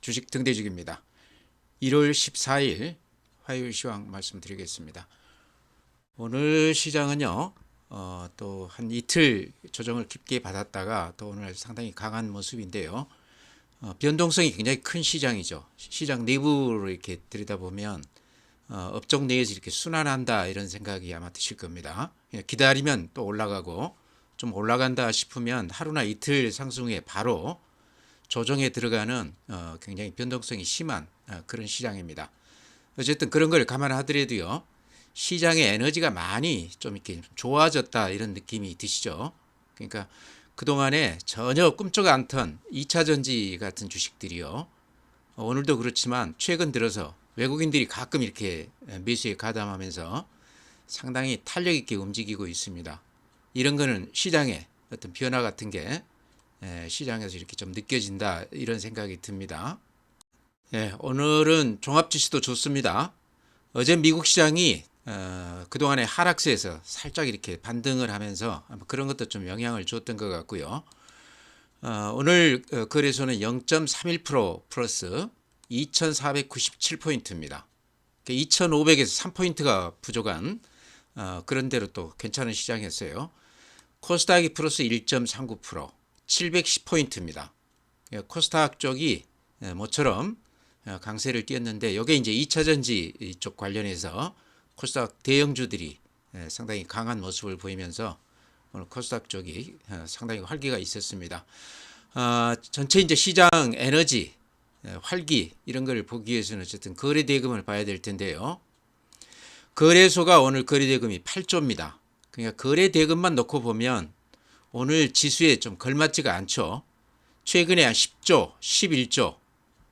주식 등대주기입니다. 1월 14일 화요일 시황 말씀드리겠습니다. 오늘 시장은요, 또 한 이틀 조정을 깊게 받았다가 또 오늘 상당히 강한 모습인데요. 변동성이 굉장히 큰 시장이죠. 시장 내부로 이렇게 들여다보면 업종 내에서 이렇게 순환한다 이런 생각이 아마 드실 겁니다. 그냥 기다리면 또 올라가고 좀 올라간다 싶으면 하루나 이틀 상승 후에 바로 조정에 들어가는 굉장히 변동성이 심한 그런 시장입니다. 어쨌든 그런 걸 감안하더라도요, 시장의 에너지가 많이 좀 이렇게 좋아졌다 이런 느낌이 드시죠. 그러니까 그동안에 전혀 꿈쩍 않던 2차 전지 같은 주식들이요, 오늘도 그렇지만 최근 들어서 외국인들이 가끔 이렇게 매수에 가담하면서 상당히 탄력 있게 움직이고 있습니다. 이런 거는 시장의 어떤 변화 같은 게 시장에서 이렇게 좀 느껴진다 이런 생각이 듭니다. 오늘은 종합지수도 좋습니다. 어제 미국 시장이 그동안의 하락세에서 살짝 이렇게 반등을 하면서 그런 것도 좀 영향을 줬던 것 같고요. 오늘 거래소는 0.31% 플러스 2497포인트입니다. 2500에서 3포인트가 부족한 그런 대로 또 괜찮은 시장이었어요. 코스닥이 플러스 1.39%, 710포인트입니다. 코스닥 쪽이 모처럼 강세를 띄었는데, 이게 이제 2차 전지 쪽 관련해서 코스닥 대형주들이 상당히 강한 모습을 보이면서 오늘 코스닥 쪽이 상당히 활기가 있었습니다. 전체 이제 시장 에너지 활기 이런 걸 보기 위해서는 어쨌든 거래 대금을 봐야 될 텐데요. 거래소가 오늘 거래 대금이 8조입니다. 그러니까 거래 대금만 놓고 보면 오늘 지수에 좀 걸맞지가 않죠. 최근에 한 10조, 11조,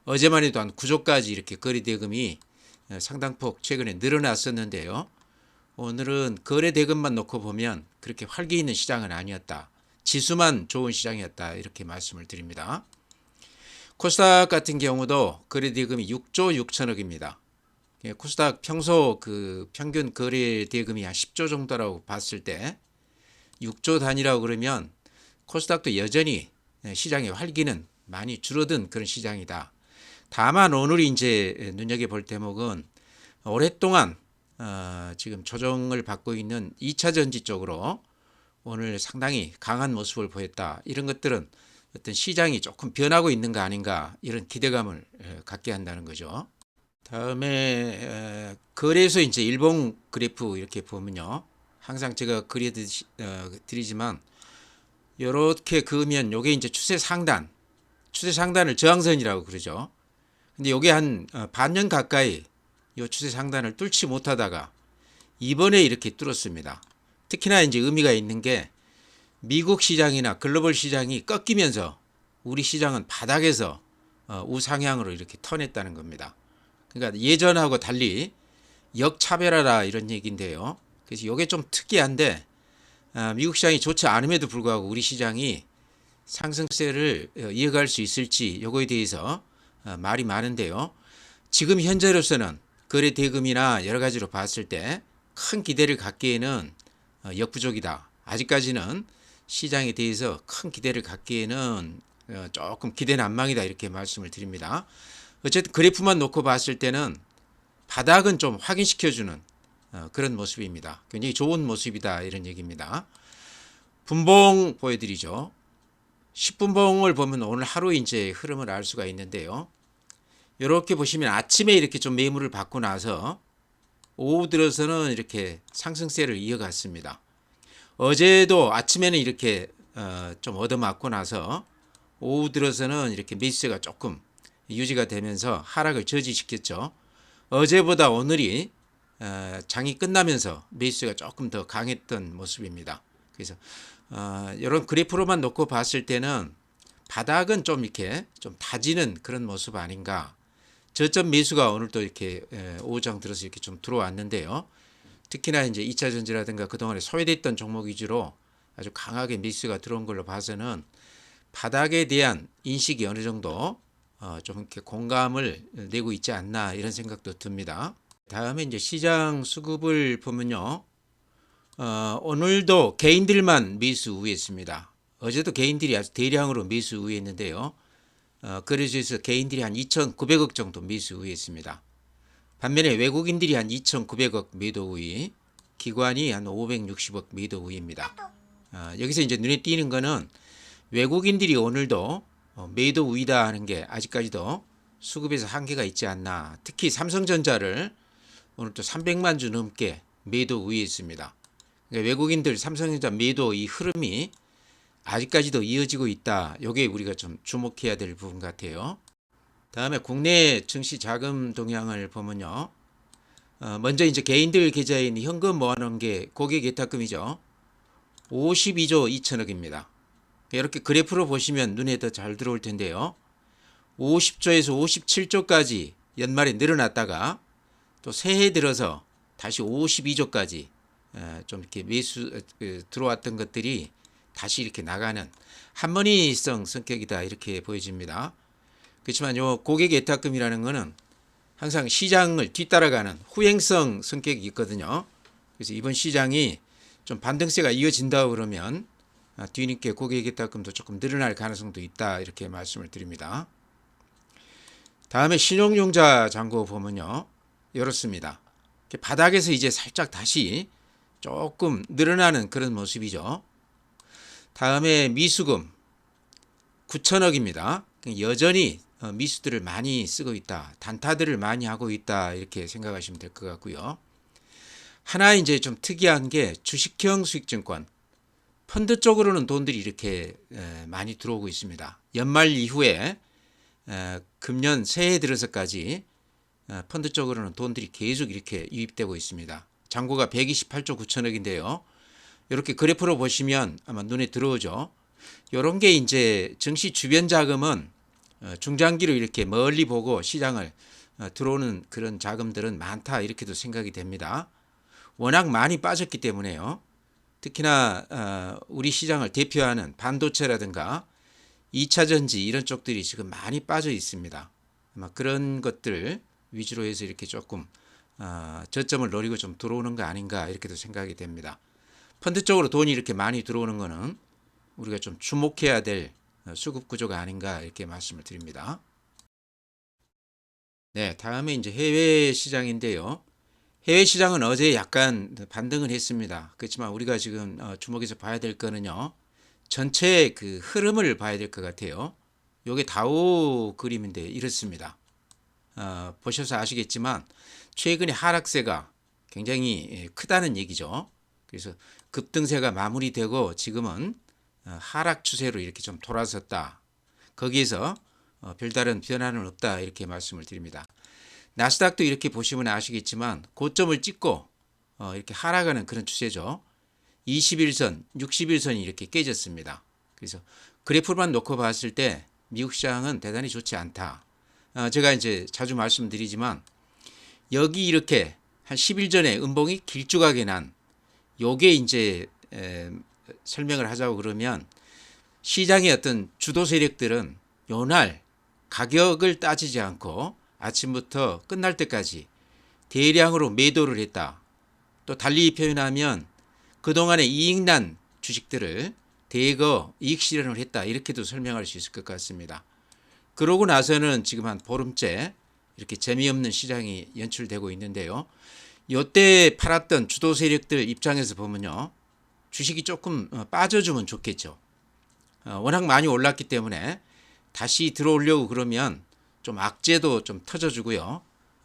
어제만 해도 한 9조까지 이렇게 거래 대금이 상당폭 최근에 늘어났었는데요. 오늘은 거래 대금만 놓고 보면 그렇게 활기 있는 시장은 아니었다. 지수만 좋은 시장이었다. 이렇게 말씀을 드립니다. 코스닥 같은 경우도 거래 대금이 6조 6천억입니다. 코스닥 평소 그 평균 거래 대금이 한 10조 정도라고 봤을 때 6조 단위라고 그러면 코스닥도 여전히 시장의 활기는 많이 줄어든 그런 시장이다. 다만 오늘이 이제 눈여겨볼 대목은 오랫동안 지금 조정을 받고 있는 2차 전지 쪽으로 오늘 상당히 강한 모습을 보였다. 이런 것들은 어떤 시장이 조금 변하고 있는 거 아닌가 이런 기대감을 갖게 한다는 거죠. 다음에 거래소 이제 일봉 그래프 이렇게 보면요, 항상 제가 그려드리지만 이렇게 그으면 요게 이제 추세 상단을 저항선이라고 그러죠. 근데 요게 한 반년 가까이 요 추세 상단을 뚫지 못하다가 이번에 이렇게 뚫었습니다. 특히나 이제 의미가 있는 게 미국 시장이나 글로벌 시장이 꺾이면서 우리 시장은 바닥에서 우상향으로 이렇게 턴했다는 겁니다. 그러니까 예전하고 달리 역차별화라 이런 얘기인데요. 그래서 이게 좀 특이한데, 미국 시장이 좋지 않음에도 불구하고 우리 시장이 상승세를 이어갈 수 있을지 이거에 대해서 말이 많은데요. 지금 현재로서는 거래 대금이나 여러 가지로 봤을 때 큰 기대를 갖기에는 역부족이다. 아직까지는 시장에 대해서 큰 기대를 갖기에는 조금 기대난망이다 이렇게 말씀을 드립니다. 어쨌든 그래프만 놓고 봤을 때는 바닥은 좀 확인시켜주는 그런 모습입니다. 굉장히 좋은 모습이다 이런 얘기입니다. 분봉 보여드리죠. 10분봉을 보면 오늘 하루 이제 흐름을 알 수가 있는데요. 이렇게 보시면 아침에 이렇게 좀 매물을 받고 나서 오후 들어서는 이렇게 상승세를 이어갔습니다. 어제도 아침에는 이렇게 좀 얻어맞고 나서 오후 들어서는 이렇게 매수세가 조금 유지가 되면서 하락을 저지시켰죠. 어제보다 오늘이 장이 끝나면서 매수세가 조금 더 강했던 모습입니다. 그래서 이런 그래프로만 놓고 봤을 때는 바닥은 좀 이렇게 좀 다지는 그런 모습 아닌가. 저점 매수가 오늘 또 이렇게 오후장 들어서 이렇게 좀 들어왔는데요. 특히나 이제 2차 전지라든가 그동안에 소외됐던 종목 위주로 아주 강하게 매수가 들어온 걸로 봐서는 바닥에 대한 인식이 어느 정도 좀 이렇게 공감을 내고 있지 않나 이런 생각도 듭니다. 다음에 이제 시장 수급을 보면요, 오늘도 개인들만 매수 우위했습니다. 어제도 개인들이 아주 대량으로 매수 우위했는데요. 거래소에서 개인들이 한 2,900억 정도 매수 우위했습니다. 반면에 외국인들이 한 2,900억 매도 우위, 기관이 한 560억 매도 우위입니다. 여기서 이제 눈에 띄는 거는 외국인들이 오늘도 매도 우위다 하는 게 아직까지도 수급에서 한계가 있지 않나. 특히 삼성전자를 오늘 또 300만 주 넘게 매도 우위했습니다. 그러니까 외국인들 삼성전자 매도 이 흐름이 아직까지도 이어지고 있다. 이게 우리가 좀 주목해야 될 부분 같아요. 다음에 국내 증시 자금 동향을 보면요. 먼저 이제 개인들 계좌에 있는 현금 모아놓은 게 고객 예탁금이죠. 52조 2천억입니다. 이렇게 그래프로 보시면 눈에 더 잘 들어올 텐데요. 50조에서 57조까지 연말에 늘어났다가 또 새해 들어서 다시 52조까지 좀 이렇게 매수 들어왔던 것들이 다시 이렇게 나가는 한번이성 성격이다 이렇게 보여집니다. 그렇지만 요 고객 예탁금이라는 것은 항상 시장을 뒤따라가는 후행성 성격이 있거든요. 그래서 이번 시장이 좀 반등세가 이어진다 그러면 뒤늦게 고객 예탁금도 조금 늘어날 가능성도 있다 이렇게 말씀을 드립니다. 다음에 신용융자 잔고 보면요. 이렇습니다. 바닥에서 이제 살짝 다시 조금 늘어나는 그런 모습이죠. 다음에 미수금 9천억입니다. 여전히 미수들을 많이 쓰고 있다. 단타들을 많이 하고 있다. 이렇게 생각하시면 될 것 같고요. 하나 이제 좀 특이한 게 주식형 수익증권. 펀드 쪽으로는 돈들이 이렇게 많이 들어오고 있습니다. 연말 이후에 금년 새해 들어서까지 펀드 쪽으로는 돈들이 계속 이렇게 유입되고 있습니다. 잔고가 128조 9천억인데요. 이렇게 그래프로 보시면 아마 눈에 들어오죠. 이런 게 이제 증시 주변 자금은 중장기로 이렇게 멀리 보고 시장을 들어오는 그런 자금들은 많다 이렇게도 생각이 됩니다. 워낙 많이 빠졌기 때문에요. 특히나 우리 시장을 대표하는 반도체라든가 2차 전지 이런 쪽들이 지금 많이 빠져 있습니다. 아마 그런 것들 위주로 해서 이렇게 조금 저점을 노리고 좀 들어오는 거 아닌가 이렇게도 생각이 됩니다. 펀드 쪽으로 돈이 이렇게 많이 들어오는 거는 우리가 좀 주목해야 될 수급 구조가 아닌가 이렇게 말씀을 드립니다. 네, 다음에 이제 해외 시장인데요. 해외 시장은 어제 약간 반등을 했습니다. 그렇지만 우리가 지금 주목해서 봐야 될 거는요. 전체 그 흐름을 봐야 될 것 같아요. 요게 다우 그림인데 이렇습니다. 보셔서 아시겠지만 최근에 하락세가 굉장히 크다는 얘기죠. 그래서 급등세가 마무리되고 지금은 하락 추세로 이렇게 좀 돌아섰다. 거기에서 별다른 변화는 없다 이렇게 말씀을 드립니다. 나스닥도 이렇게 보시면 아시겠지만 고점을 찍고 이렇게 하락하는 그런 추세죠. 21선, 60일선이 이렇게 깨졌습니다. 그래서 그래프만 놓고 봤을 때 미국 시장은 대단히 좋지 않다. 제가 이제 자주 말씀드리지만 여기 이렇게 한 10일 전에 음봉이 길쭉하게 난 요게 이제 설명을 하자고 그러면 시장의 어떤 주도 세력들은 요날 가격을 따지지 않고 아침부터 끝날 때까지 대량으로 매도를 했다. 또 달리 표현하면 그동안에 이익난 주식들을 대거 이익 실현을 했다. 이렇게도 설명할 수 있을 것 같습니다. 그러고 나서는 지금 한 보름째 이렇게 재미없는 시장이 연출되고 있는데요. 이때 팔았던 주도 세력들 입장에서 보면요. 주식이 조금 빠져주면 좋겠죠. 워낙 많이 올랐기 때문에 다시 들어오려고 그러면 좀 악재도 좀 터져주고요.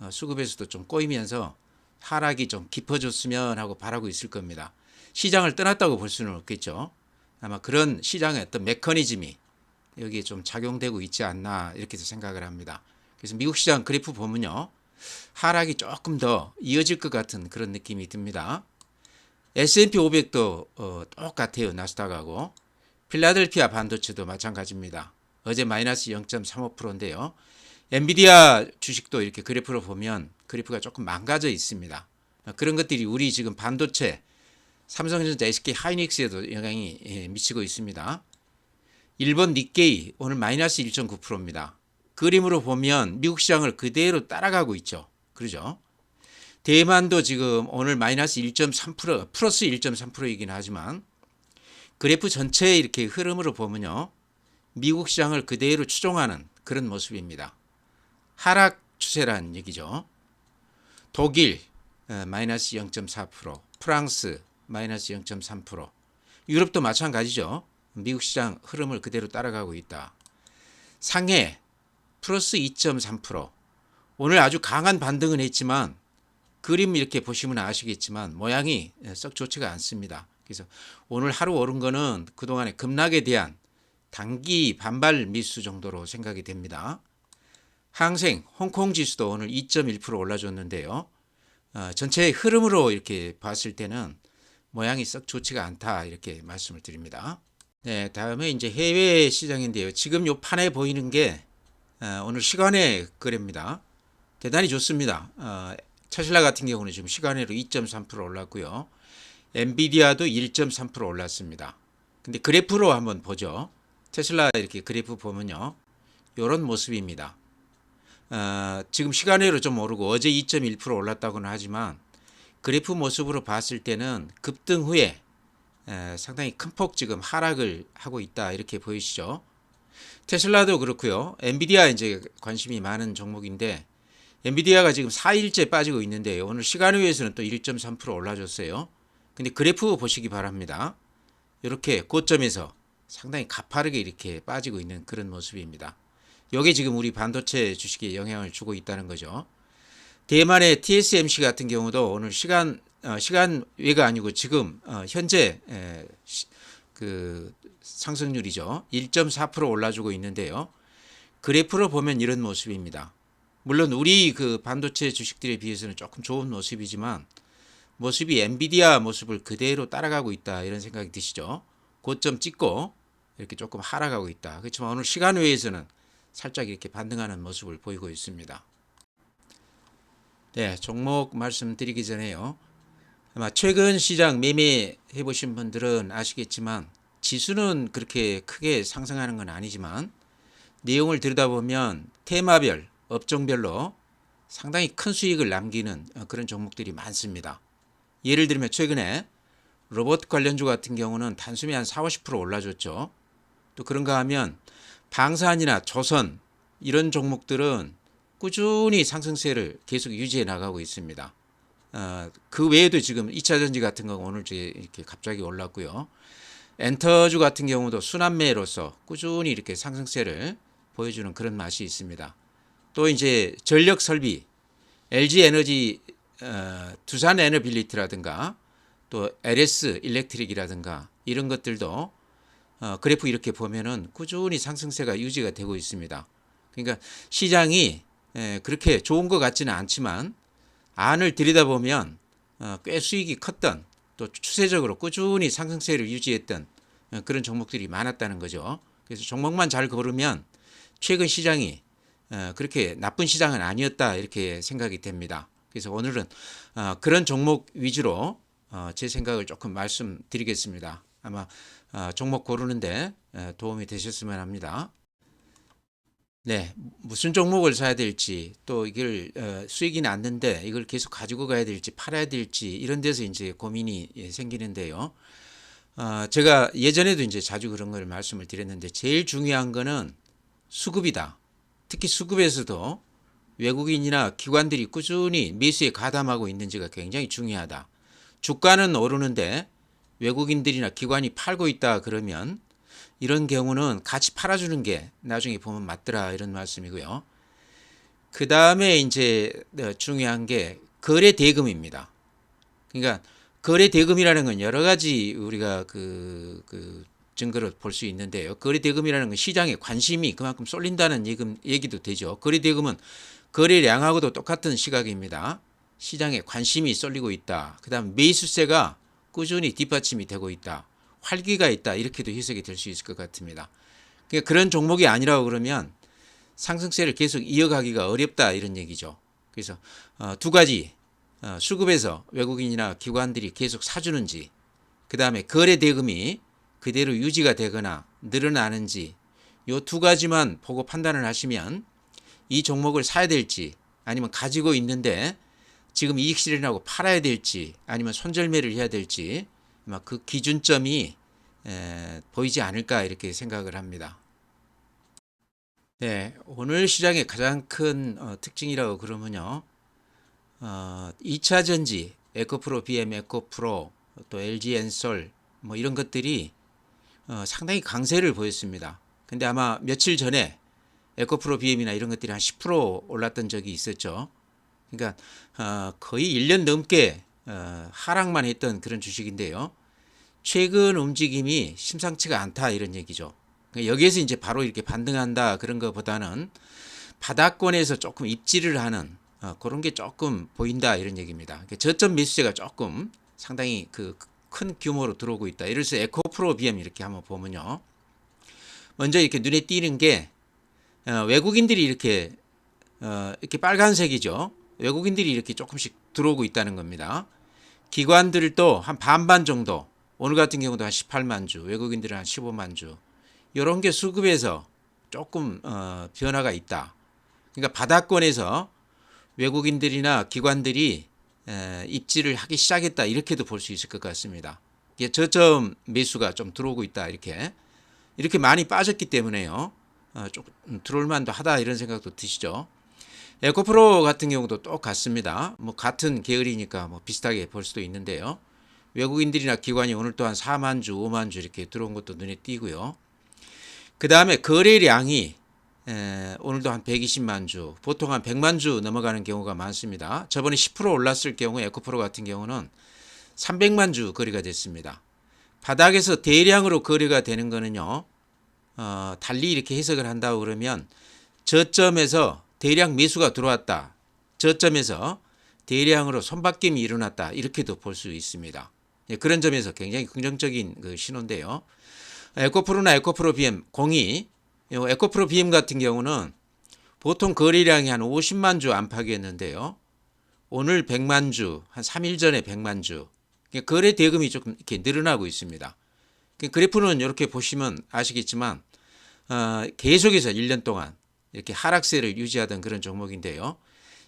수급에서도 좀 꼬이면서 하락이 좀 깊어졌으면 하고 바라고 있을 겁니다. 시장을 떠났다고 볼 수는 없겠죠. 아마 그런 시장의 어떤 메커니즘이 여기에 좀 작용되고 있지 않나 이렇게도 생각을 합니다. 그래서 미국 시장 그래프 보면요. 하락이 조금 더 이어질 것 같은 그런 느낌이 듭니다. S&P 500도 똑같아요. 나스닥하고. 필라델피아 반도체도 마찬가지입니다. 어제 마이너스 0.35%인데요. 엔비디아 주식도 이렇게 그래프로 보면 그래프가 조금 망가져 있습니다. 그런 것들이 우리 지금 반도체, 삼성전자, SK 하이닉스에도 영향이 미치고 있습니다. 일본 니케이 오늘 마이너스 1.9%입니다. 그림으로 보면 미국 시장을 그대로 따라가고 있죠. 그러죠? 대만도 지금 오늘 마이너스 1.3%, 플러스 1.3%이긴 하지만 그래프 전체의 이렇게 흐름으로 보면요. 미국 시장을 그대로 추종하는 그런 모습입니다. 하락 추세란 얘기죠. 독일 마이너스 0.4%, 프랑스 마이너스 0.3%, 유럽도 마찬가지죠. 미국 시장 흐름을 그대로 따라가고 있다. 상해 플러스 2.3%. 오늘 아주 강한 반등은 했지만 그림 이렇게 보시면 아시겠지만 모양이 썩 좋지가 않습니다. 그래서 오늘 하루 오른 거는 그동안의 급락에 대한 단기 반발 미수 정도로 생각이 됩니다. 항생 홍콩 지수도 오늘 2.1% 올라줬는데요. 전체의 흐름으로 이렇게 봤을 때는 모양이 썩 좋지가 않다 이렇게 말씀을 드립니다. 네, 다음에 이제 해외 시장인데요. 지금 요 판에 보이는 게 오늘 시간의 거래입니다. 대단히 좋습니다. 테슬라 같은 경우는 지금 시간으로 2.3% 올랐고요. 엔비디아도 1.3% 올랐습니다. 근데 그래프로 한번 보죠. 테슬라 이렇게 그래프 보면요. 이런 모습입니다. 지금 시간으로 좀 오르고 어제 2.1% 올랐다고는 하지만 그래프 모습으로 봤을 때는 급등 후에 상당히 큰 폭 지금 하락을 하고 있다 이렇게 보이시죠. 테슬라도 그렇고요. 엔비디아 이제 관심이 많은 종목인데 엔비디아가 지금 4일째 빠지고 있는데 오늘 시간외에서는 또 1.3% 올라줬어요. 근데 그래프 보시기 바랍니다. 이렇게 고점에서 상당히 가파르게 이렇게 빠지고 있는 그런 모습입니다. 이게 지금 우리 반도체 주식에 영향을 주고 있다는 거죠. 대만의 TSMC 같은 경우도 오늘 시간 외가 아니고 지금 현재 그 상승률이죠. 1.4% 올라주고 있는데요. 그래프로 보면 이런 모습입니다. 물론 우리 그 반도체 주식들에 비해서는 조금 좋은 모습이지만 모습이 엔비디아 모습을 그대로 따라가고 있다 이런 생각이 드시죠. 고점 찍고 이렇게 조금 하락하고 있다. 그렇지만 오늘 시간 외에서는 살짝 이렇게 반등하는 모습을 보이고 있습니다. 네, 종목 말씀드리기 전에요. 아마 최근 시장 매매해 보신 분들은 아시겠지만 지수는 그렇게 크게 상승하는 건 아니지만 내용을 들여다보면 테마별, 업종별로 상당히 큰 수익을 남기는 그런 종목들이 많습니다. 예를 들면 최근에 로봇 관련주 같은 경우는 단숨에 한 40, 50% 올라줬죠. 또 그런가 하면 방산이나 조선 이런 종목들은 꾸준히 상승세를 계속 유지해 나가고 있습니다. 그 외에도 지금 2차전지 같은 거 오늘 이렇게 갑자기 올랐고요. 엔터주 같은 경우도 순환매로서 꾸준히 이렇게 상승세를 보여주는 그런 맛이 있습니다. 또 이제 전력 설비, LG 에너지, 두산 에너빌리티라든가 또 LS 일렉트릭이라든가 이런 것들도 그래프 이렇게 보면은 꾸준히 상승세가 유지가 되고 있습니다. 그러니까 시장이 그렇게 좋은 것 같지는 않지만 안을 들여다보면 꽤 수익이 컸던 또 추세적으로 꾸준히 상승세를 유지했던 그런 종목들이 많았다는 거죠. 그래서 종목만 잘 고르면 최근 시장이 그렇게 나쁜 시장은 아니었다 이렇게 생각이 됩니다. 그래서 오늘은 그런 종목 위주로 제 생각을 조금 말씀드리겠습니다. 아마 종목 고르는데 도움이 되셨으면 합니다. 네, 무슨 종목을 사야 될지 또 이걸 수익이 났는데 이걸 계속 가지고 가야 될지 팔아야 될지 이런 데서 이제 고민이 생기는데요. 제가 예전에도 이제 자주 그런 걸 말씀을 드렸는데 제일 중요한 거는 수급이다. 특히 수급에서도 외국인이나 기관들이 꾸준히 매수에 가담하고 있는지가 굉장히 중요하다. 주가는 오르는데 외국인들이나 기관이 팔고 있다 그러면 이런 경우는 같이 팔아주는 게 나중에 보면 맞더라 이런 말씀이고요. 그 다음에 이제 중요한 게 거래 대금입니다. 그러니까 거래 대금이라는 건 여러 가지 우리가 그 증거로 볼 수 있는데요. 거래 대금이라는 건 시장에 관심이 그만큼 쏠린다는 얘기도 되죠. 거래 대금은 거래량하고도 똑같은 시각입니다. 시장에 관심이 쏠리고 있다. 그 다음 매수세가 꾸준히 뒷받침이 되고 있다. 활기가 있다. 이렇게도 해석이 될 수 있을 것 같습니다. 그러니까 그런 종목이 아니라고 그러면 상승세를 계속 이어가기가 어렵다 이런 얘기죠. 그래서 두 가지 수급에서 외국인이나 기관들이 계속 사주는지 그 다음에 거래 대금이 그대로 유지가 되거나 늘어나는지 이 두 가지만 보고 판단을 하시면 이 종목을 사야 될지 아니면 가지고 있는데 지금 이익 실현하고 팔아야 될지 아니면 손절매를 해야 될지 그 기준점이 보이지 않을까 이렇게 생각을 합니다. 네, 오늘 시장의 가장 큰 특징이라고 그러면요. 2차 전지, 에코프로, BM 에코프로, 또 LG 엔솔 뭐 이런 것들이 상당히 강세를 보였습니다. 근데 아마 며칠 전에 에코프로 BM이나 이런 것들이 한 10% 올랐던 적이 있었죠. 그러니까 거의 1년 넘게 하락만 했던 그런 주식인데요. 최근 움직임이 심상치가 않다 이런 얘기죠. 그러니까 여기에서 이제 바로 이렇게 반등한다 그런 것보다는 바닥권에서 조금 입지를 하는 그런 게 조금 보인다 이런 얘기입니다. 그러니까 저점 매수세가 조금 상당히 그 큰 규모로 들어오고 있다. 예를 들어서 에코프로 BM 이렇게 한번 보면요. 먼저 이렇게 눈에 띄는 게 외국인들이 이렇게 빨간색이죠. 외국인들이 이렇게 조금씩 들어오고 있다는 겁니다. 기관들도 한 반반 정도, 오늘 같은 경우도 한 18만 주, 외국인들은 한 15만 주, 이런 게 수급에서 조금 변화가 있다. 그러니까 바닥권에서 외국인들이나 기관들이 입지를 하기 시작했다 이렇게도 볼 수 있을 것 같습니다. 이게 저점 매수가 좀 들어오고 있다 이렇게 많이 빠졌기 때문에요. 조금 들어올 만도 하다 이런 생각도 드시죠. 에코프로 같은 경우도 똑같습니다. 뭐 같은 계열이니까 뭐 비슷하게 볼 수도 있는데요. 외국인들이나 기관이 오늘 또한 4만 주, 5만 주 이렇게 들어온 것도 눈에 띄고요. 그 다음에 거래량이 오늘도 한 120만 주, 보통 한 100만 주 넘어가는 경우가 많습니다. 저번에 10% 올랐을 경우 에코프로 같은 경우는 300만 주 거래가 됐습니다. 바닥에서 대량으로 거래가 되는 거는요, 달리 이렇게 해석을 한다고 그러면 저점에서 대량 매수가 들어왔다. 저점에서 대량으로 손바뀜이 일어났다. 이렇게도 볼 수 있습니다. 그런 점에서 굉장히 긍정적인 그 신호인데요. 에코프로나 에코프로 BM 02, 에코프로 BM 같은 경우는 보통 거래량이 한 50만 주 안팎이었는데요. 오늘 100만 주, 한 3일 전에 100만 주. 거래 대금이 조금 이렇게 늘어나고 있습니다. 그래프는 이렇게 보시면 아시겠지만 계속해서 1년 동안 이렇게 하락세를 유지하던 그런 종목인데요.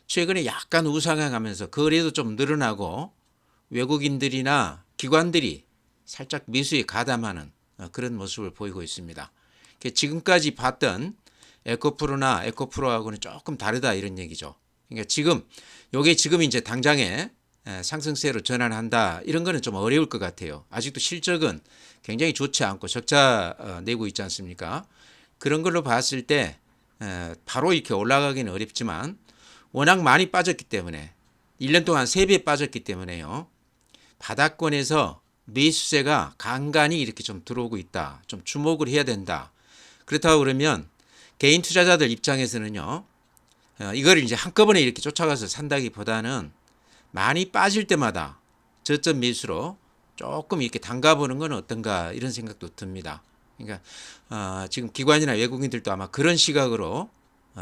최근에 약간 우상향하면서 거래도 좀 늘어나고 외국인들이나 기관들이 살짝 매수에 가담하는 그런 모습을 보이고 있습니다. 지금까지 봤던 에코프로나 에코프로하고는 조금 다르다 이런 얘기죠. 그러니까 요게 지금 이제 당장에 상승세로 전환한다 이런 거는 좀 어려울 것 같아요. 아직도 실적은 굉장히 좋지 않고 적자 내고 있지 않습니까? 그런 걸로 봤을 때 바로 이렇게 올라가기는 어렵지만 워낙 많이 빠졌기 때문에 1년 동안 3배 빠졌기 때문에요. 바닥권에서 매수세가 간간히 이렇게 좀 들어오고 있다. 좀 주목을 해야 된다. 그렇다고 그러면 개인 투자자들 입장에서는요. 이걸 이제 한꺼번에 이렇게 쫓아가서 산다기보다는 많이 빠질 때마다 저점 매수로 조금 이렇게 담가보는 건 어떤가 이런 생각도 듭니다. 그러니까 지금 기관이나 외국인들도 아마 그런 시각으로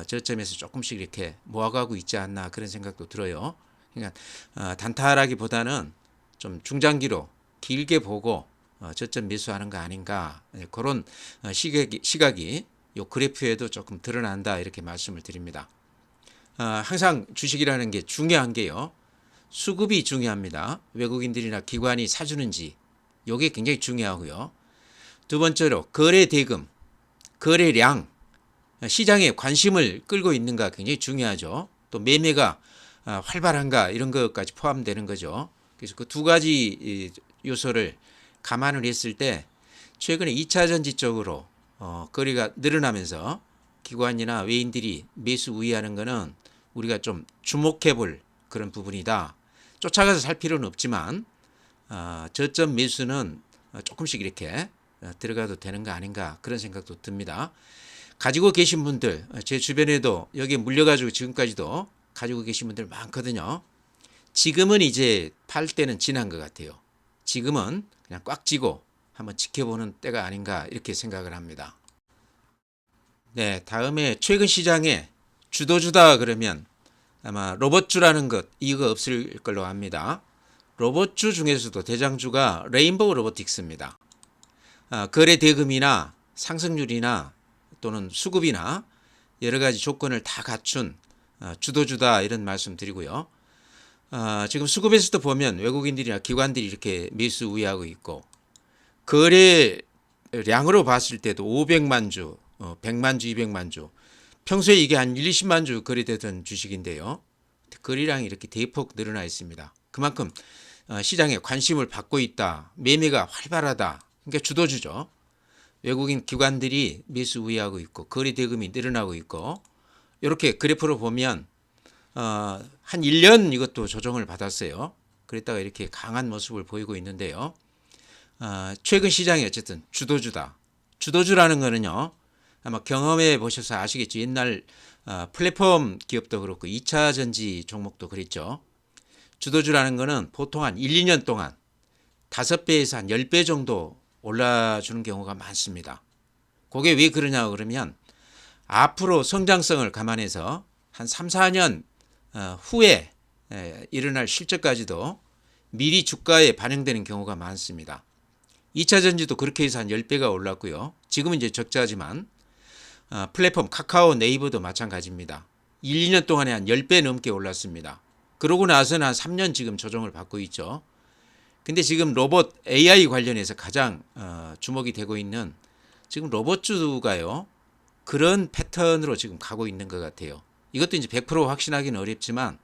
저점에서 조금씩 이렇게 모아가고 있지 않나 그런 생각도 들어요. 그러니까 단타라기보다는 좀 중장기로 길게 보고 저점 매수하는 거 아닌가 그런 시각이 요 그래프에도 조금 드러난다 이렇게 말씀을 드립니다. 항상 주식이라는 게 중요한 게요. 수급이 중요합니다. 외국인들이나 기관이 사주는지 요게 굉장히 중요하고요. 두 번째로 거래 대금, 거래량, 시장에 관심을 끌고 있는가 굉장히 중요하죠. 또 매매가 활발한가 이런 것까지 포함되는 거죠. 그래서 그 두 가지 요소를 감안을 했을 때 최근에 2차 전지 쪽으로 거래가 늘어나면서 기관이나 외인들이 매수 우위하는 것은 우리가 좀 주목해 볼 그런 부분이다. 쫓아가서 살 필요는 없지만 저점 매수는 조금씩 이렇게 들어가도 되는 거 아닌가 그런 생각도 듭니다. 가지고 계신 분들 제 주변에도 여기에 물려가지고 지금까지도 가지고 계신 분들 많거든요. 지금은 이제 팔 때는 지난 것 같아요. 지금은 그냥 꽉 쥐고 한번 지켜보는 때가 아닌가 이렇게 생각을 합니다. 네, 다음에 최근 시장에 주도주다 그러면 아마 로봇주라는 것 이거 없을 걸로 압니다. 로봇주 중에서도 대장주가 레인보우 로보틱스입니다. 거래 대금이나 상승률이나 또는 수급이나 여러 가지 조건을 다 갖춘 주도주다 이런 말씀 드리고요. 지금 수급에서도 보면 외국인들이나 기관들이 이렇게 매수 우위하고 있고 거래량으로 봤을 때도 500만 주, 100만 주, 200만 주 평소에 이게 한 1, 20만 주 거래되던 주식인데요. 거래량이 이렇게 대폭 늘어나 있습니다. 그만큼 시장에 관심을 받고 있다. 매매가 활발하다. 그러니까 주도주죠. 외국인 기관들이 매수 우위하고 있고 거래 대금이 늘어나고 있고 이렇게 그래프로 보면 한 1년 이것도 조정을 받았어요. 그랬다가 이렇게 강한 모습을 보이고 있는데요. 최근 시장이 어쨌든 주도주다. 주도주라는 거는요. 아마 경험해 보셔서 아시겠죠. 옛날 플랫폼 기업도 그렇고 2차 전지 종목도 그랬죠. 주도주라는 거는 보통 한 1, 2년 동안 5배에서 한 10배 정도 올라주는 경우가 많습니다. 그게 왜 그러냐 그러면 앞으로 성장성을 감안해서 한 3, 4년 후에 일어날 실적까지도 미리 주가에 반영되는 경우가 많습니다. 2차 전지도 그렇게 해서 한 10배가 올랐고요. 지금은 이제 적자지만 플랫폼 카카오 네이버도 마찬가지입니다. 1, 2년 동안에 한 10배 넘게 올랐습니다. 그러고 나서는 한 3년 지금 조정을 받고 있죠. 근데 지금 로봇 AI 관련해서 가장 주목이 되고 있는 지금 로봇주가요. 그런 패턴으로 지금 가고 있는 것 같아요. 이것도 이제 100% 확신하기는 어렵지만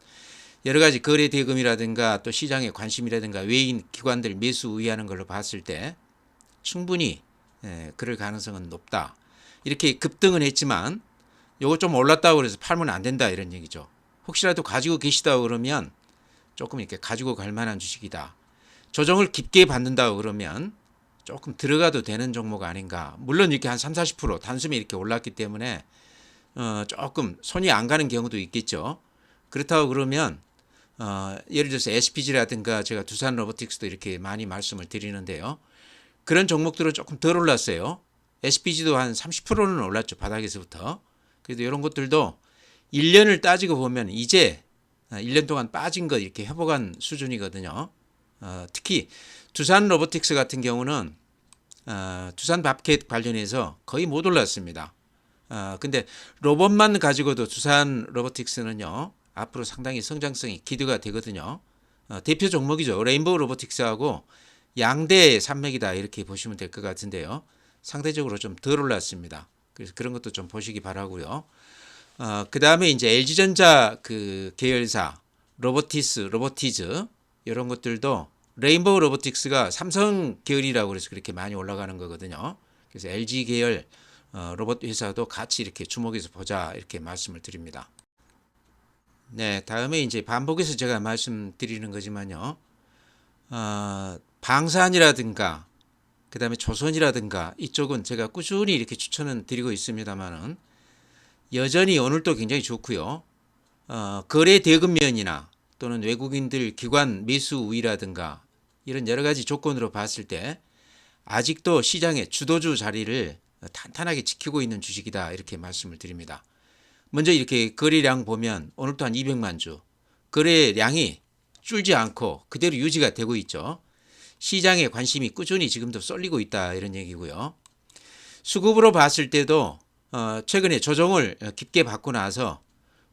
여러 가지 거래 대금이라든가 또 시장의 관심이라든가 외인 기관들 매수 우위하는 걸로 봤을 때 충분히 그럴 가능성은 높다. 이렇게 급등은 했지만 요거 좀 올랐다고 그래서 팔면 안 된다 이런 얘기죠. 혹시라도 가지고 계시다고 그러면 조금 이렇게 가지고 갈 만한 주식이다. 조정을 깊게 받는다고 그러면 조금 들어가도 되는 종목 아닌가. 물론 이렇게 한 3, 40% 단숨에 이렇게 올랐기 때문에 조금 손이 안 가는 경우도 있겠죠. 그렇다고 그러면 예를 들어서 SPG라든가 제가 두산 로보틱스도 이렇게 많이 말씀을 드리는데요. 그런 종목들은 조금 덜 올랐어요. SPG도 한 30%는 올랐죠. 바닥에서부터. 그래도 이런 것들도 1년을 따지고 보면 이제 1년 동안 빠진 거 이렇게 회복한 수준이거든요. 특히 두산 로보틱스 같은 경우는 두산 밥켓 관련해서 거의 못 올랐습니다. 근데 로봇만 가지고도 두산 로보틱스는요. 앞으로 상당히 성장성이 기대가 되거든요. 대표 종목이죠. 레인보우 로보틱스하고 양대 산맥이다 이렇게 보시면 될 것 같은데요. 상대적으로 좀 덜 올랐습니다. 그래서 그런 것도 좀 보시기 바라고요. 그 다음에 이제 LG전자 그 계열사 로보티즈 이런 것들도 레인보우 로보틱스가 삼성 계열이라고 그래서 그렇게 많이 올라가는 거거든요. 그래서 LG 계열 로봇 회사도 같이 이렇게 주목해서 보자 이렇게 말씀을 드립니다. 네, 다음에 이제 반복해서 제가 말씀드리는 거지만요. 방산이라든가 그다음에 조선이라든가 이쪽은 제가 꾸준히 이렇게 추천은 드리고 있습니다만은 여전히 오늘도 굉장히 좋고요. 거래 대금면이나 또는 외국인들 기관 매수 우위라든가 이런 여러 가지 조건으로 봤을 때 아직도 시장의 주도주 자리를 탄탄하게 지키고 있는 주식이다 이렇게 말씀을 드립니다. 먼저 이렇게 거래량 보면 오늘도 한 200만 주 거래량이 줄지 않고 그대로 유지가 되고 있죠. 시장의 관심이 꾸준히 지금도 쏠리고 있다 이런 얘기고요. 수급으로 봤을 때도 최근에 조정을 깊게 받고 나서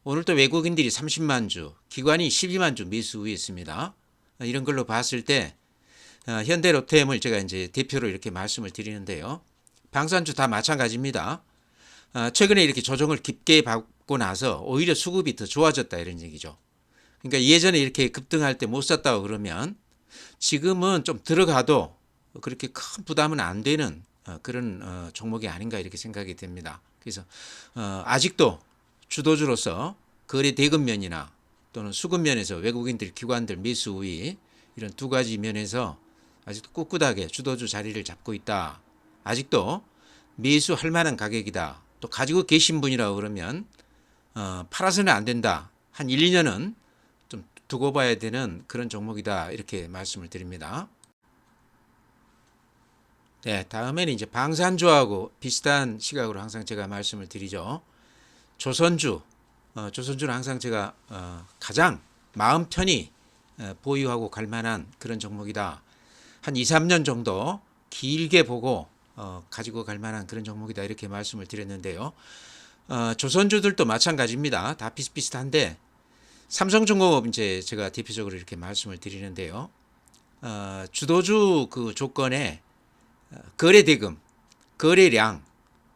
오늘도 외국인들이 30만 주, 기관이 12만 주 매수 우위했습니다. 이런 걸로 봤을 때 현대로템을 제가 이제 대표로 이렇게 말씀을 드리는데요. 방산주 다 마찬가지입니다. 최근에 이렇게 조정을 깊게 받고 나서 오히려 수급이 더 좋아졌다 이런 얘기죠. 그러니까 예전에 이렇게 급등할 때 못 샀다고 그러면 지금은 좀 들어가도 그렇게 큰 부담은 안 되는 그런 종목이 아닌가 이렇게 생각이 됩니다. 그래서 아직도 주도주로서 거래 대금면이나 또는 수급면에서 외국인들 기관들 매수 우위 이런 두 가지 면에서 아직도 꿋꿋하게 주도주 자리를 잡고 있다. 아직도 매수할 만한 가격이다. 또 가지고 계신 분이라고 그러면 팔아서는 안 된다. 한 1, 2년은 좀 두고 봐야 되는 그런 종목이다. 이렇게 말씀을 드립니다. 네, 다음에는 이제 방산주하고 비슷한 시각으로 항상 제가 말씀을 드리죠. 조선주, 조선주는 항상 제가 가장 마음 편히 보유하고 갈 만한 그런 종목이다. 한 2, 3년 정도 길게 보고 가지고 갈 만한 그런 종목이다. 이렇게 말씀을 드렸는데요. 조선주들도 마찬가지입니다. 다 비슷비슷한데 삼성중공업 이제 제가 대표적으로 이렇게 말씀을 드리는데요. 주도주 그 조건에 거래 대금, 거래량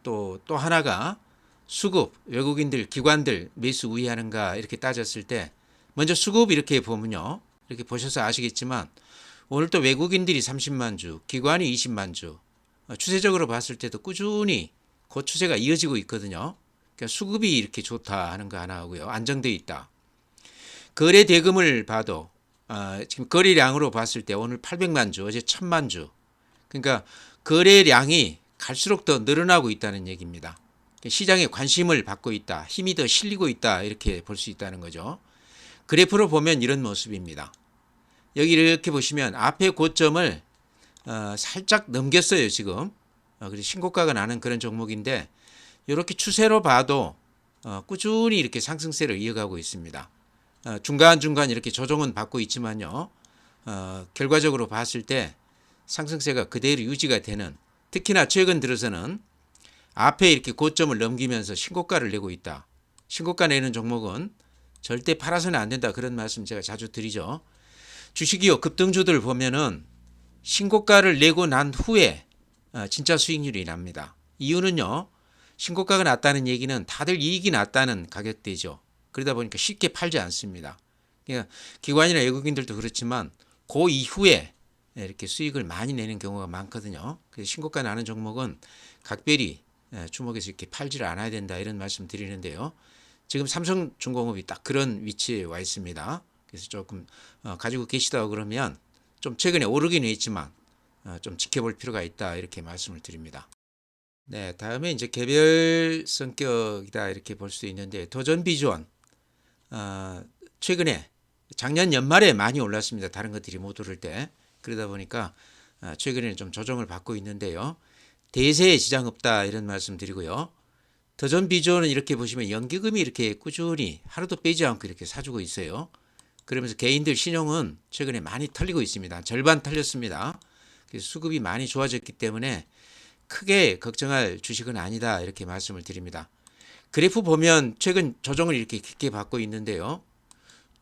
또 하나가 수급, 외국인들, 기관들 매수 우위하는가 이렇게 따졌을 때 먼저 수급 이렇게 보면요. 이렇게 보셔서 아시겠지만 오늘 또 외국인들이 30만 주, 기관이 20만 주, 추세적으로 봤을 때도 꾸준히 그 추세가 이어지고 있거든요. 그러니까 수급이 이렇게 좋다 하는 거 하나 하고요. 안정되어 있다. 거래 대금을 봐도 지금 거래량으로 봤을 때 오늘 800만 주, 어제 1000만 주. 그러니까 거래량이 갈수록 더 늘어나고 있다는 얘기입니다. 시장에 관심을 받고 있다. 힘이 더 실리고 있다. 이렇게 볼 수 있다는 거죠. 그래프로 보면 이런 모습입니다. 여기 이렇게 보시면 앞에 고점을 살짝 넘겼어요. 지금. 그래서 신고가가 나는 그런 종목인데 이렇게 추세로 봐도 꾸준히 이렇게 상승세를 이어가고 있습니다. 중간중간 이렇게 조정은 받고 있지만요. 결과적으로 봤을 때 상승세가 그대로 유지가 되는, 특히나 최근 들어서는 앞에 이렇게 고점을 넘기면서 신고가를 내고 있다. 신고가 내는 종목은 절대 팔아서는 안 된다. 그런 말씀 제가 자주 드리죠. 주식이요, 급등주들 보면은 신고가를 내고 난 후에 진짜 수익률이 납니다. 이유는요, 신고가가 났다는 얘기는 다들 이익이 났다는 가격대죠. 그러다 보니까 쉽게 팔지 않습니다. 그러니까 기관이나 외국인들도 그렇지만 그 이후에 이렇게 수익을 많이 내는 경우가 많거든요. 그래서 신고가 나는 종목은 각별히 주목해서 이렇게 팔지를 않아야 된다, 이런 말씀 드리는데요. 지금 삼성중공업이 딱 그런 위치에 와 있습니다. 그래서 조금 가지고 계시다고 그러면 좀 최근에 오르긴 했지만 좀 지켜볼 필요가 있다, 이렇게 말씀을 드립니다. 네, 다음에 이제 개별 성격이다 이렇게 볼 수 있는데, 도전 비전 최근에 작년 연말에 많이 올랐습니다. 다른 것들이 못 오를 때. 그러다 보니까 최근에는 좀 조정을 받고 있는데요. 대세에 지장 없다, 이런 말씀 드리고요. 도전 비전은 이렇게 보시면 연기금이 이렇게 꾸준히 하루도 빼지 않고 이렇게 사주고 있어요. 그러면서 개인들 신용은 최근에 많이 털리고 있습니다. 절반 털렸습니다. 그래서 수급이 많이 좋아졌기 때문에 크게 걱정할 주식은 아니다, 이렇게 말씀을 드립니다. 그래프 보면 최근 조정을 이렇게 깊게 받고 있는데요.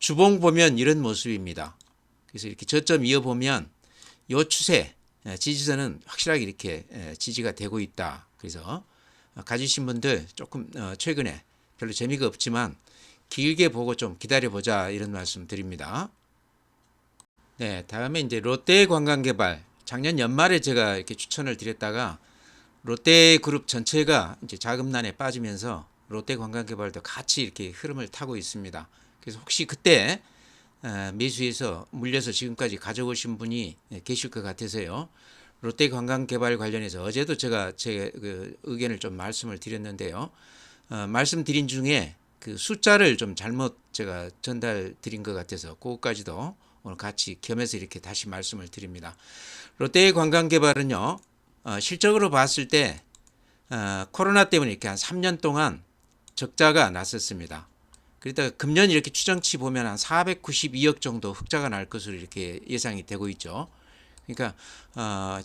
주봉 보면 이런 모습입니다. 그래서 이렇게 저점 이어보면 이 추세 지지선은 확실하게 이렇게 지지가 되고 있다. 그래서 가지신 분들 조금 최근에 별로 재미가 없지만 길게 보고 좀 기다려보자, 이런 말씀 드립니다. 네, 다음에 이제 롯데관광개발, 작년 연말에 제가 이렇게 추천을 드렸다가 롯데그룹 전체가 이제 자금난에 빠지면서 롯데관광개발도 같이 이렇게 흐름을 타고 있습니다. 그래서 혹시 그때 매수해서 물려서 지금까지 가져오신 분이 계실 것 같아서요. 롯데관광개발 관련해서 어제도 제가 제 의견을 좀 말씀을 드렸는데요. 말씀드린 중에 그 숫자를 좀 잘못 제가 전달 드린 것 같아서 그것까지도 오늘 같이 겸해서 이렇게 다시 말씀을 드립니다. 롯데관광개발은요, 실적으로 봤을 때 코로나 때문에 이렇게 한 3년 동안 적자가 났었습니다. 그러다가 금년 이렇게 추정치 보면 한 492억 정도 흑자가 날 것으로 이렇게 예상이 되고 있죠. 그러니까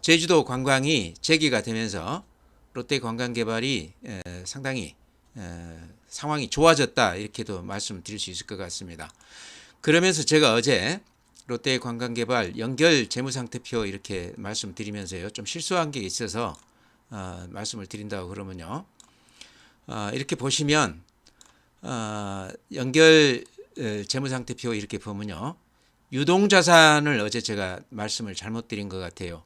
제주도 관광이 재개가 되면서 롯데관광개발이 상당히 상황이 좋아졌다, 이렇게도 말씀드릴 수 있을 것 같습니다. 그러면서 제가 어제 롯데관광개발 연결 재무상태표 이렇게 말씀드리면서요, 좀 실수한 게 있어서 말씀을 드린다고 그러면요, 이렇게 보시면 연결 재무상태표 이렇게 보면요, 유동자산을 어제 제가 말씀을 잘못 드린 것 같아요.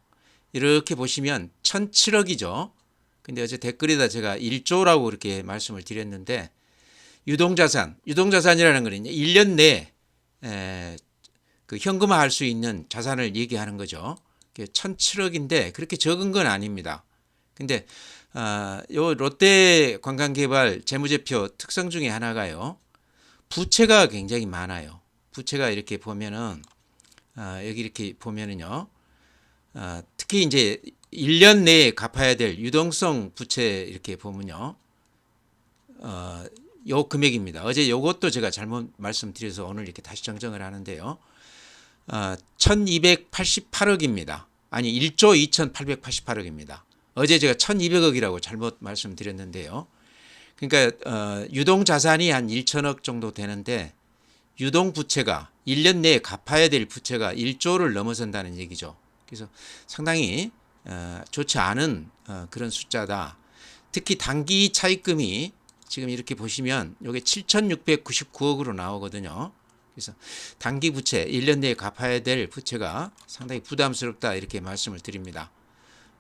이렇게 보시면 1007억이죠. 근데 어제 댓글에다 제가 1조라고 이렇게 말씀을 드렸는데, 유동자산이라는 거는 1년 내에 그 현금화할 수 있는 자산을 얘기하는 거죠. 1007억인데 그렇게 적은 건 아닙니다. 근데 요 롯데관광개발 재무제표 특성 중에 하나가요, 부채가 굉장히 많아요. 부채가 이렇게 보면은 여기 이렇게 보면은요, 특히 이제 1년 내에 갚아야 될 유동성 부채 이렇게 보면요, 요 금액입니다. 어제 요것도 제가 잘못 말씀드려서 오늘 이렇게 다시 정정을 하는데요. 1288억입니다. 아니 1조 2888억입니다. 어제 제가 1200억이라고 잘못 말씀드렸는데요. 그러니까 유동자산이 한 1000억 정도 되는데 유동부채가 1년 내에 갚아야 될 부채가 1조를 넘어선다는 얘기죠. 그래서 상당히 좋지 않은 그런 숫자다. 특히 단기 차입금이 지금 이렇게 보시면 요게 7,699억으로 나오거든요. 그래서 단기 부채 1년 내에 갚아야 될 부채가 상당히 부담스럽다 이렇게 말씀을 드립니다.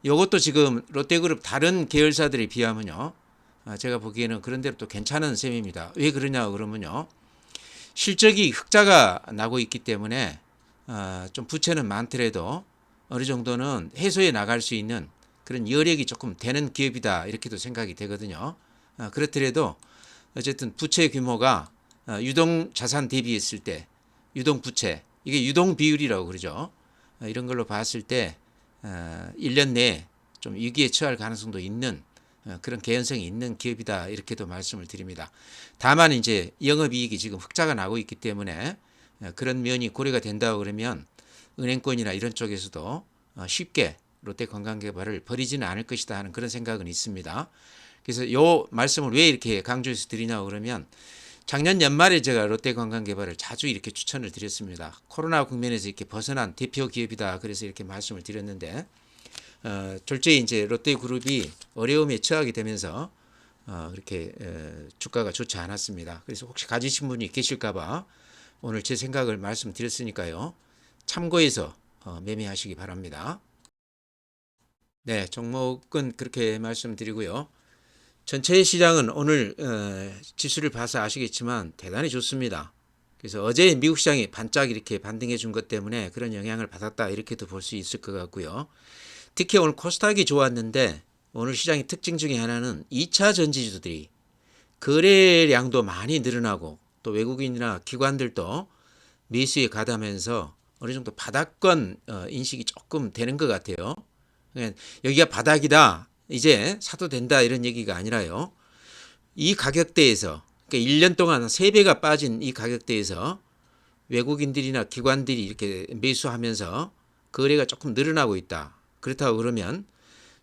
요것도 지금 롯데그룹 다른 계열사들에 비하면요. 제가 보기에는 그런 대로 또 괜찮은 셈입니다. 왜 그러냐 그러면요. 실적이 흑자가 나고 있기 때문에 좀 부채는 많더라도 어느 정도는 해소해 나갈 수 있는 그런 여력이 조금 되는 기업이다 이렇게도 생각이 되거든요. 그렇더라도 어쨌든 부채 규모가 유동 자산 대비했을 때 유동 부채 이게 유동 비율이라고 그러죠. 이런 걸로 봤을 때 1년 내에 좀 위기에 처할 가능성도 있는 그런 개연성이 있는 기업이다 이렇게도 말씀을 드립니다. 다만 이제 영업이익이 지금 흑자가 나고 있기 때문에 그런 면이 고려가 된다고 그러면 은행권이나 이런 쪽에서도 쉽게 롯데관광개발을 버리지는 않을 것이다 하는 그런 생각은 있습니다. 그래서 요 말씀을 왜 이렇게 강조해서 드리냐고 그러면 작년 연말에 제가 롯데관광개발을 자주 이렇게 추천을 드렸습니다. 코로나 국면에서 이렇게 벗어난 대표 기업이다 그래서 이렇게 말씀을 드렸는데 졸지에 이제 롯데그룹이 어려움에 처하게 되면서 그렇게 주가가 좋지 않았습니다. 그래서 혹시 가지신 분이 계실까봐 오늘 제 생각을 말씀드렸으니까요. 참고해서 매매하시기 바랍니다. 네, 종목은 그렇게 말씀드리고요. 전체 시장은 오늘 지수를 봐서 아시겠지만 대단히 좋습니다. 그래서 어제 미국 시장이 반짝 이렇게 반등해 준 것 때문에 그런 영향을 받았다 이렇게도 볼 수 있을 것 같고요. 특히 오늘 코스닥이 좋았는데 오늘 시장의 특징 중에 하나는 2차 전지주들이 거래량도 많이 늘어나고 또 외국인이나 기관들도 매수에 가담하면서 어느 정도 바닥권 인식이 조금 되는 것 같아요. 그러니까 여기가 바닥이다 이제 사도 된다 이런 얘기가 아니라요. 이 가격대에서 그러니까 1년 동안 3배가 빠진 이 가격대에서 외국인들이나 기관들이 이렇게 매수하면서 거래가 조금 늘어나고 있다. 그렇다고 그러면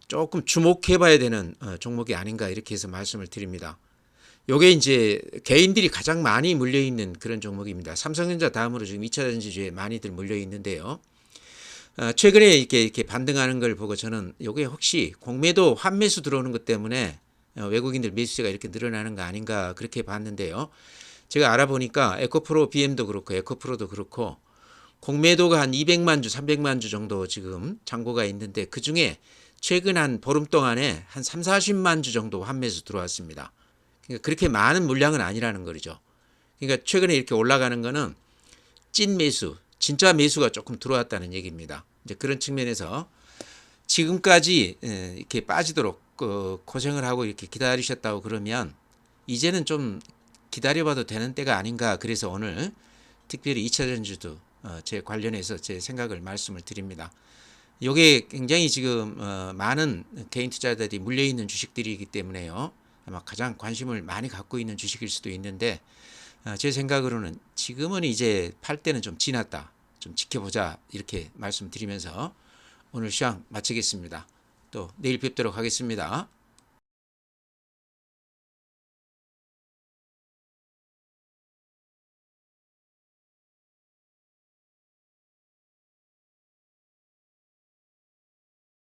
조금 주목해 봐야 되는 종목이 아닌가 이렇게 해서 말씀을 드립니다. 요게 이제 개인들이 가장 많이 물려 있는 그런 종목입니다. 삼성전자 다음으로 지금 2차 전지주에 많이들 물려 있는데요. 최근에 이렇게 반등하는 걸 보고 저는 요게 혹시 공매도 환매수 들어오는 것 때문에 외국인들 매수세가 이렇게 늘어나는 거 아닌가 그렇게 봤는데요. 제가 알아보니까 에코프로 BM도 그렇고 에코프로도 그렇고 공매도가 한 200만 주, 300만 주 정도 지금 잔고가 있는데 그중에 최근 한 보름 동안에 한 3, 40만 주 정도 환매수 들어왔습니다. 그러니까 그렇게 많은 물량은 아니라는 거죠. 그러니까 최근에 이렇게 올라가는 거는 찐 매수, 진짜 매수가 조금 들어왔다는 얘기입니다. 이제 그런 측면에서 지금까지 이렇게 빠지도록 고생을 하고 이렇게 기다리셨다고 그러면 이제는 좀 기다려봐도 되는 때가 아닌가 그래서 오늘 특별히 2차 전지도 제 관련해서 제 생각을 말씀을 드립니다. 이게 굉장히 지금 많은 개인 투자자들이 물려있는 주식들이기 때문에요. 아마 가장 관심을 많이 갖고 있는 주식일 수도 있는데 제 생각으로는 지금은 이제 팔 때는 좀 지났다. 좀 지켜보자 이렇게 말씀드리면서 오늘 시황 마치겠습니다. 또 내일 뵙도록 하겠습니다.